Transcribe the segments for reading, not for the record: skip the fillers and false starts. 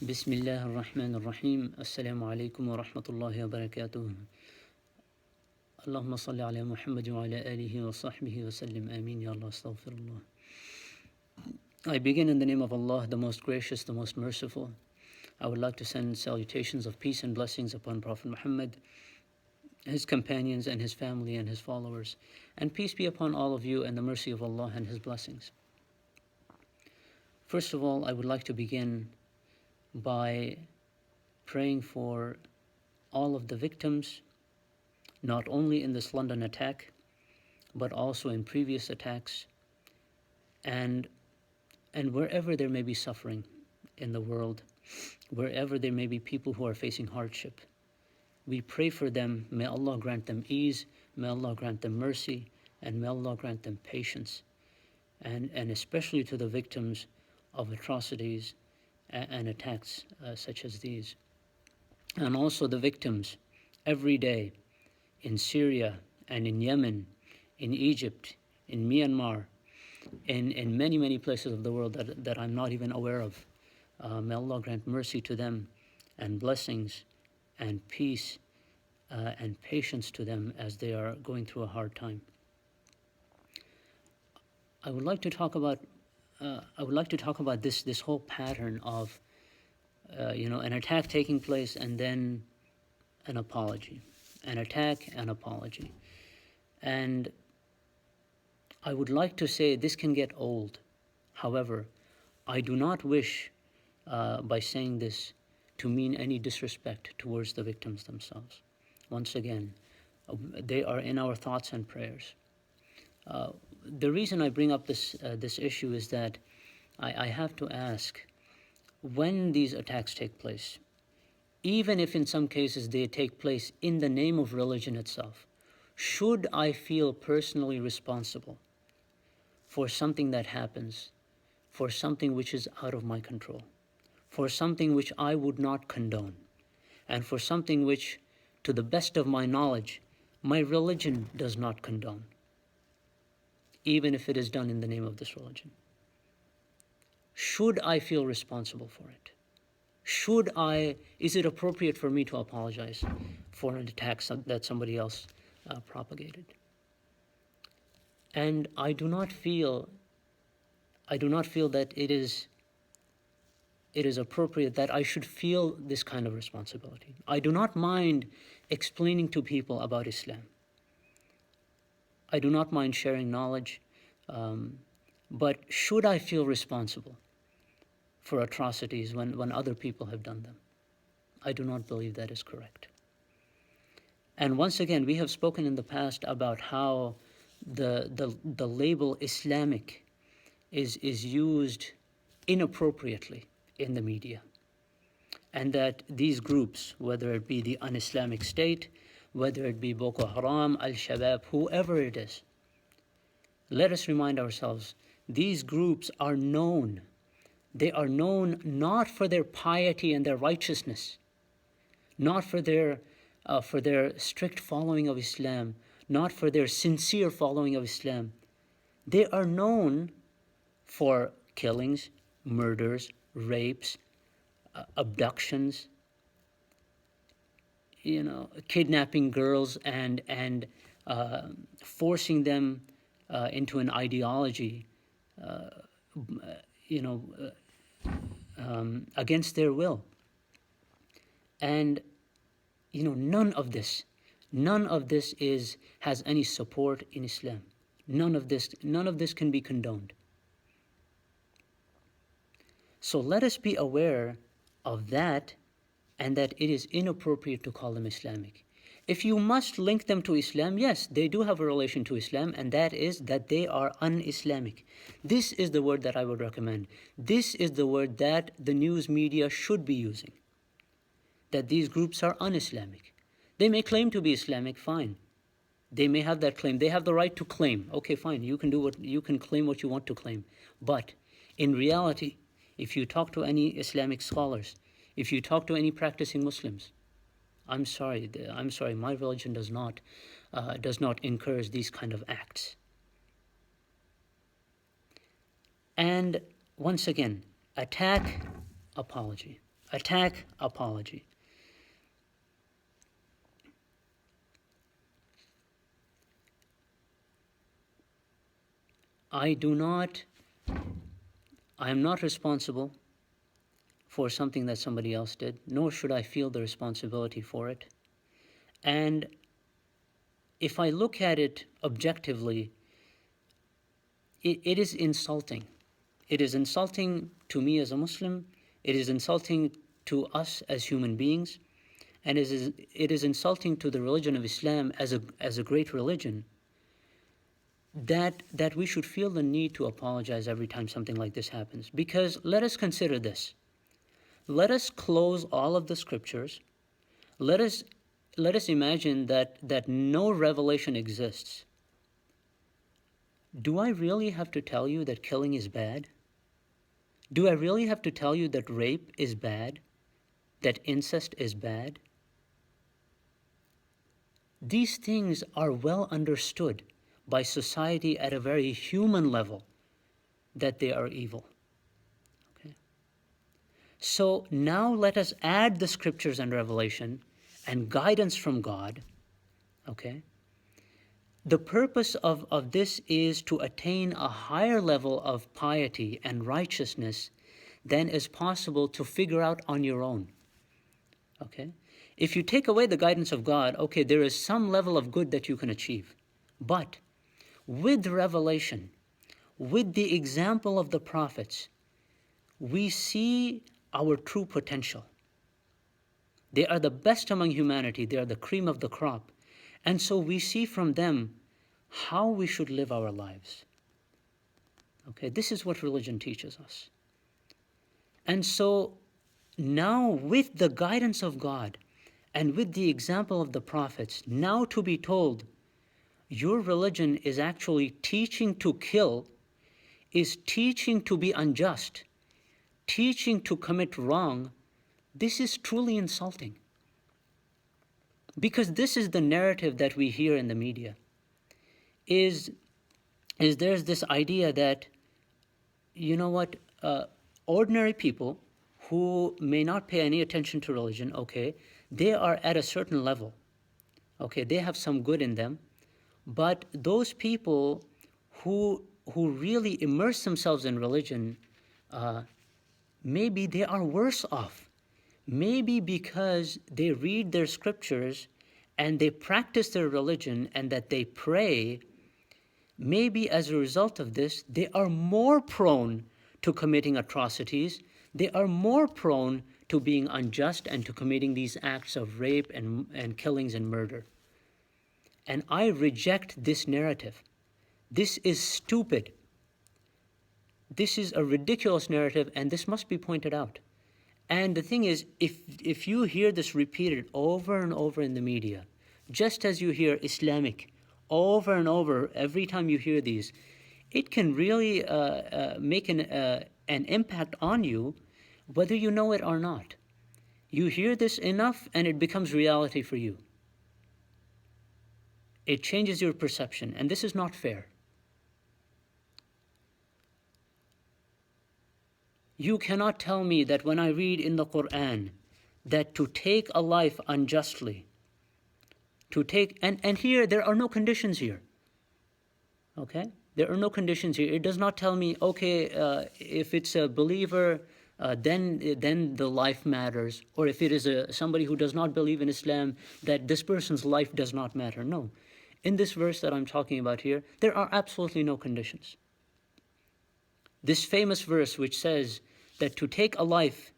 بسم الله الرحمن الرحيم السلام عليكم ورحمة الله وبركاته اللهم صل على محمد وعلى آله وصحبه وسلم آمين يا الله استغفر الله. I begin in the name of Allah, the most gracious, the most merciful. I would like to send salutations of peace and blessings upon Prophet Muhammad, his companions and his family and his followers, and peace be upon all of you and the mercy of Allah and his blessings. First of all, I would like to begin by praying for all of the victims, not only in this London attack, but also in previous attacks, and wherever there may be suffering in the world, wherever there may be people who are facing hardship. We pray for them. May Allah grant them ease, may Allah grant them mercy, and may Allah grant them patience, and especially to the victims of atrocities and attacks such as these. And also the victims every day in Syria and in Yemen, in Egypt, in Myanmar, in many, many places of the world that I'm not even aware of. May Allah grant mercy to them and blessings and peace and patience to them as they are going through a hard time. I would like to talk about this whole pattern of an attack taking place and then an apology, an attack, an apology. And I would like to say this can get old. However, I do not wish by saying this to mean any disrespect towards the victims themselves. Once again, they are in our thoughts and prayers. The reason I bring up this issue is that I have to ask, when these attacks take place, even if in some cases they take place in the name of religion itself, should I feel personally responsible for something that happens, for something which is out of my control, for something which I would not condone, and for something which, to the best of my knowledge, my religion does not condone, even if it is done in the name of this religion? Should I feel responsible for it? Is it appropriate for me to apologize for an attack that somebody else propagated? And I do not feel that it is appropriate that I should feel this kind of responsibility. I do not mind explaining to people about Islam. I do not mind sharing knowledge, but should I feel responsible for atrocities when other people have done them? I do not believe that is correct. And once again, we have spoken in the past about how the label Islamic is used inappropriately in the media, and that these groups, whether it be the un-Islamic State, whether it be Boko Haram, Al-Shabaab, whoever it is, let us remind ourselves, these groups are known. They are known not for their piety and their righteousness, not for their strict following of Islam, not for their sincere following of Islam. They are known for killings, murders, rapes, abductions, kidnapping girls and forcing them into an ideology, against their will. And none of this has any support in Islam. None of this can be condoned. So let us be aware of that, and that it is inappropriate to call them Islamic. If you must link them to Islam, yes, they do have a relation to Islam, and that is that they are un-Islamic. This is the word that I would recommend. This is the word that the news media should be using, that these groups are un-Islamic. They may claim to be Islamic, fine. They may have that claim. They have the right to claim. Okay, fine, you can claim what you want to claim. But in reality, if you talk to any Islamic scholars, if you talk to any practicing Muslims, I'm sorry, my religion does not encourage these kind of acts. And once again, attack, apology. Attack, apology. I am not responsible for something that somebody else did, nor should I feel the responsibility for it. And if I look at it objectively, it is insulting. It is insulting to me as a Muslim. It is insulting to us as human beings. And it is insulting to the religion of Islam as a great religion that we should feel the need to apologize every time something like this happens. Because let us consider this. Let us close all of the scriptures. Let us imagine that no revelation exists. Do I really have to tell you that killing is bad? Do I really have to tell you that rape is bad? That incest is bad? These things are well understood by society at a very human level, that they are evil. Okay? So now let us add the scriptures and revelation and guidance from God. Okay? The purpose of this is to attain a higher level of piety and righteousness than is possible to figure out on your own. Okay? If you take away the guidance of God, okay, there is some level of good that you can achieve. But with revelation, with the example of the prophets, we see our true potential. They are the best among humanity. They are the cream of the crop. And so we see from them how we should live our lives. Okay, this is what religion teaches us. And so now with the guidance of God and with the example of the prophets, now to be told, your religion is actually teaching to kill, is teaching to be unjust, teaching to commit wrong, this is truly insulting. Because this is the narrative that we hear in the media. Is there's this idea that, you know what, ordinary people who may not pay any attention to religion, okay, they are at a certain level. Okay, they have some good in them. But those people who really immerse themselves in religion, maybe they are worse off. Maybe because they read their scriptures and they practice their religion and that they pray, maybe as a result of this, they are more prone to committing atrocities. They are more prone to being unjust and to committing these acts of rape and killings and murder. And I reject this narrative. This is stupid. This is a ridiculous narrative, and this must be pointed out. And the thing is, if you hear this repeated over and over in the media, just as you hear Islamic over and over every time you hear these, it can really make an impact on you, whether you know it or not. You hear this enough, and it becomes reality for you. It changes your perception, and this is not fair. You cannot tell me that when I read in the Quran that to take a life unjustly, to take, and here there are no conditions here. Okay? There are no conditions here. It does not tell me, okay, if it's a believer, then the life matters. Or if it is somebody who does not believe in Islam, that this person's life does not matter. No. In this verse that I'm talking about here, there are absolutely no conditions. This famous verse which says that to take a life,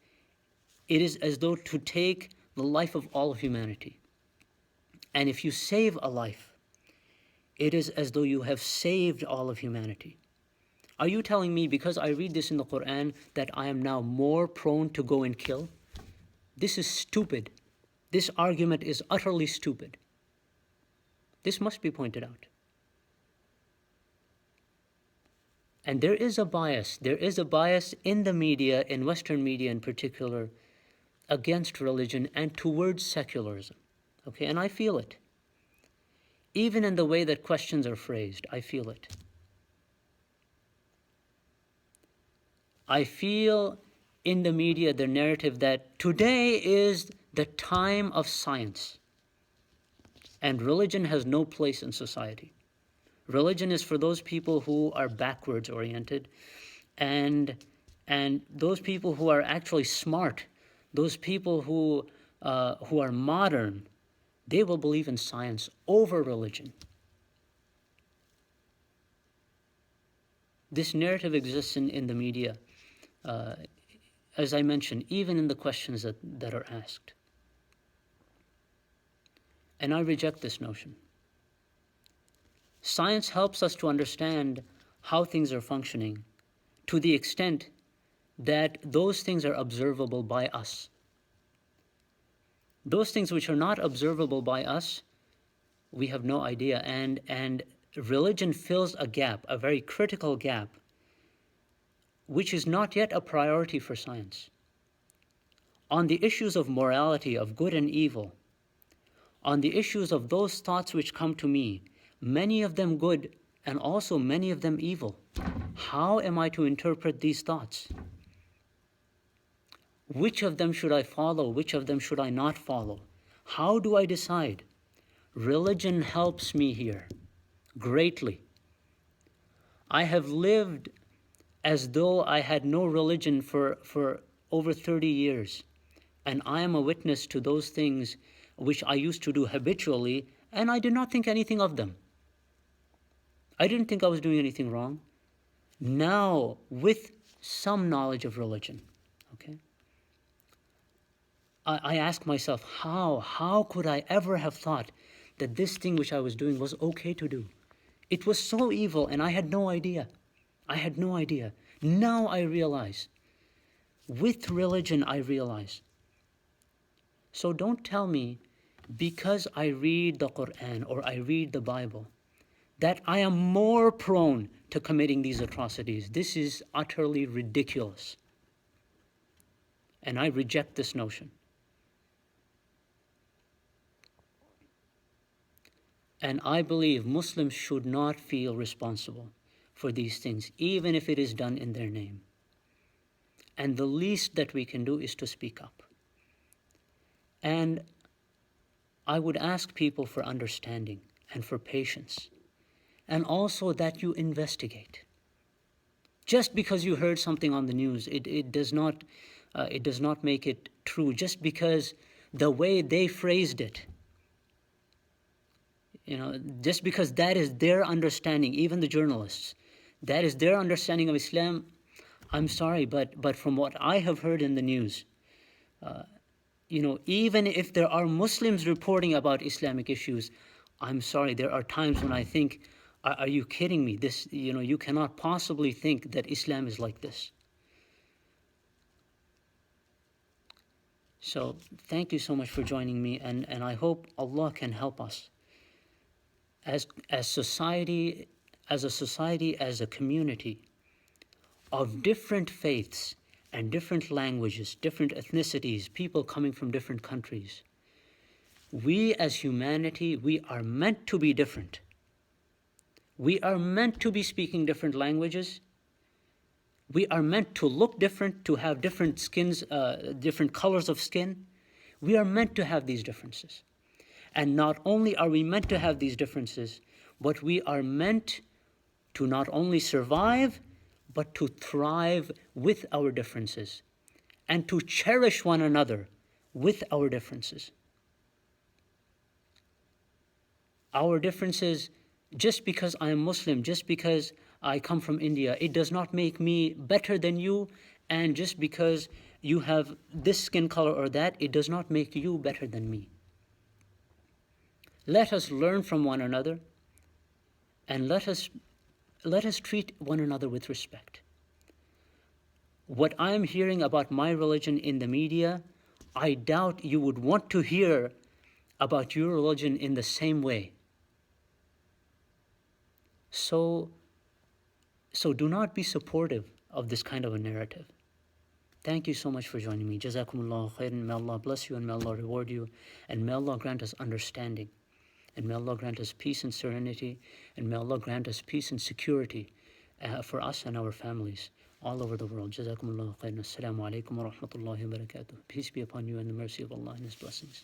it is as though to take the life of all of humanity. And if you save a life, it is as though you have saved all of humanity. Are you telling me because I read this in the Quran that I am now more prone to go and kill? This is stupid. This argument is utterly stupid. This must be pointed out. And there is a bias. There is a bias in the media, in Western media in particular, against religion and towards secularism. Okay, and I feel it. Even in the way that questions are phrased, I feel it. I feel in the media the narrative that today is the time of science and religion has no place in society. Religion is for those people who are backwards oriented, and those people who are actually smart, those people who are modern, they will believe in science over religion. This narrative exists in the media, as I mentioned, even in the questions that are asked. And I reject this notion. Science helps us to understand how things are functioning to the extent that those things are observable by us. Those things which are not observable by us, we have no idea. And religion fills a gap, a very critical gap, which is not yet a priority for science. On the issues of morality, of good and evil, on the issues of those thoughts which come to me, many of them good and also many of them evil. How am I to interpret these thoughts? Which of them should I follow? Which of them should I not follow? How do I decide? Religion helps me here greatly. I have lived as though I had no religion for over 30 years, and I am a witness to those things which I used to do habitually, and I did not think anything of them. I didn't think I was doing anything wrong. Now, with some knowledge of religion, okay, I ask myself, how could I ever have thought that this thing which I was doing was okay to do? It was so evil, and I had no idea. I had no idea. Now I realize. With religion, I realize. So don't tell me, because I read the Quran or I read the Bible, that I am more prone to committing these atrocities. This is utterly ridiculous. And I reject this notion. And I believe Muslims should not feel responsible for these things, even if it is done in their name. And the least that we can do is to speak up. And I would ask people for understanding and for patience, and also that you investigate. Just because you heard something on the news, it does not make it true. Just because the way they phrased it, just because that is their understanding, even the journalists, that is their understanding of Islam. I'm sorry, but from what I have heard in the news, even if there are Muslims reporting about Islamic issues, I'm sorry, there are times when I think, are you kidding me? This, you cannot possibly think that Islam is like this. So thank you so much for joining me, and I hope Allah can help us as society, as a community of different faiths and different languages, different ethnicities, people coming from different countries. We as humanity, we are meant to be different. We are meant to be speaking different languages. We are meant to look different, to have different skins, different colors of skin. We are meant to have these differences. And not only are we meant to have these differences, but we are meant to not only survive, but to thrive with our differences and to cherish one another with our differences. Our differences, just because I am Muslim, just because I come from India, it does not make me better than you, and just because you have this skin color or that, it does not make you better than me. Let us learn from one another, and let us treat one another with respect. What I am hearing about my religion in the media, I doubt you would want to hear about your religion in the same way. So do not be supportive of this kind of a narrative. Thank you so much for joining me. Jazakumullahu khairan. May Allah bless you and may Allah reward you, and may Allah grant us understanding, and may Allah grant us peace and serenity, and may Allah grant us peace and security for us and our families. all over the world. Jazakumullahu khairan. Assalamu alaikum wa rahmatullahi wa barakatuh. Peace be upon you and the mercy of Allah and His blessings.